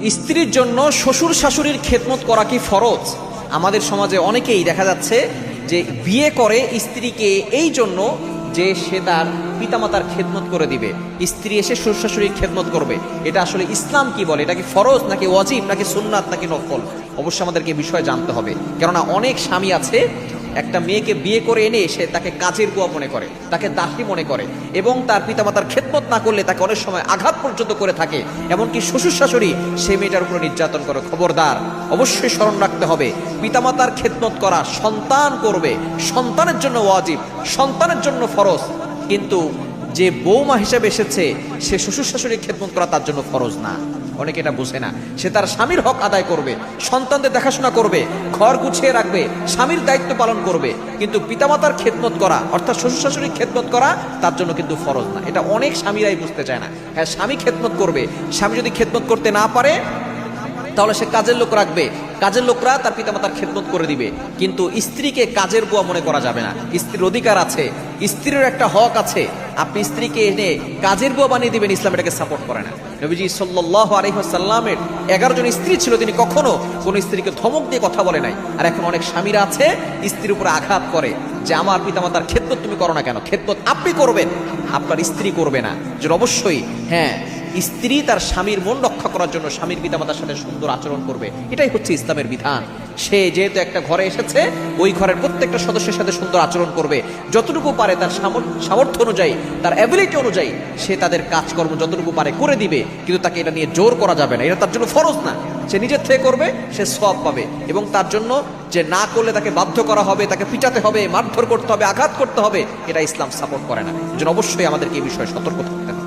স্ত্রীর জন্য শ্বশুর শাশুড়ির খেদমত করা কি ফরজ? আমাদের সমাজে অনেকেই দেখা যাচ্ছে যে বিয়ে করে স্ত্রীকে এই জন্য যে সে তার পিতামাতার খেদমত করে দিবে, স্ত্রী এসে শ্বশুর শাশুড়ির খেদমত করবে। এটা আসলে ইসলাম কি বলে? এটা কি ফরজ নাকি ওয়াজিব নাকি সুন্নাত নাকি নফল? অবশ্যই আমাদেরকে বিষয় জানতে হবে। কেননা অনেক স্বামী আছে একটা মেয়েকে বিয়ে করে এনে সে তাকে কাজের বুয়া মনে করে, তাকে দাসী মনে করে, এবং তার পিতামাতার খেদমত না করলে তাকে অনেক সময় আঘাত পর্যন্ত করে থাকে। এমনকি শ্বশুর শাশুড়ি সে মেয়েটার উপরে নির্যাতন করে। খবরদার, অবশ্যই স্মরণ রাখতে হবে, পিতামাতার খেদমত করা সন্তান করবে, সন্তানের জন্য ওয়াজিব, সন্তানের জন্য ফরজ। কিন্তু যে বৌমা হিসেবে এসেছে সে শ্বশুর শাশুড়ির খেদমত করা তার জন্য ফরজ না। অনেকে এটা বোঝে না। সে তার স্বামীর হক আদায় করবে, সন্তানদের দেখাশোনা করবে, ঘর গুছিয়ে রাখবে, স্বামীর দায়িত্ব পালন করবে, কিন্তু পিতামাতার খেদমত করা অর্থাৎ শ্বশুর শাশুড়ির খেদমত করা তার জন্য কিন্তু ফরজ না। এটা অনেক স্বামীরাই বুঝতে চায় না। হ্যাঁ, স্বামী খেদমত করবে, স্বামী যদি খেদমত করতে না পারে তাহলে সে কাজের লোক রাখবে, কাজের লোকরা তার পিতামাতার খেদমত করে দিবে, কিন্তু স্ত্রীকে কাজের বুয়া মনে করা যাবে না। স্ত্রীর অধিকার আছে, স্ত্রীর একটা হক আছে। আপনি স্ত্রীকে এনে কাজের বুয়া বানিয়ে দিবেন, ইসলাম এটাকে সাপোর্ট করে না। নবীজি সাল্লাল্লাহু আলাইহি ওয়াসাল্লামের 11 জন স্ত্রী ছিল, তিনি কখনো কোন স্ত্রীকে ধমক দিয়ে কথা বলে নাই। আর এখন অনেক স্বামীরা আছে স্ত্রীর উপরে আঘাত করে যে আমার পিতামাতার খেদমত তুমি করো না কেন? খেদমত আপনি করবেন, আপনার স্ত্রী করবে না। যে অবশ্যই হ্যাঁ, স্ত্রী তার স্বামীর মন রক্ষা করার জন্য স্বামীর পিতামাতার সাথে সুন্দর আচরণ করবে, এটাই হচ্ছে ইসলামের বিধান। সে যেহেতু একটা ঘরে এসেছে, ওই ঘরের প্রত্যেকটা সদস্যের সাথে সুন্দর আচরণ করবে, যতটুকু পারে তার সামর্থ্য অনুযায়ী, তার অ্যাবিলিটি অনুযায়ী সে তাদের কাজকর্ম যতটুকু পারে করে দিবে, কিন্তু তাকে এটা নিয়ে জোর করা যাবে না। এটা তার জন্য ফরজ না। সে নিজের থেকে করবে, সে সওয়াব পাবে, এবং তার জন্য যে না করলে তাকে বাধ্য করা হবে, তাকে পিটাতে হবে, মারধর করতে হবে, আঘাত করতে হবে, এটা ইসলাম সাপোর্ট করে না। এজন্য অবশ্যই আমাদেরকে এই বিষয়ে সতর্ক থাকতে হবে।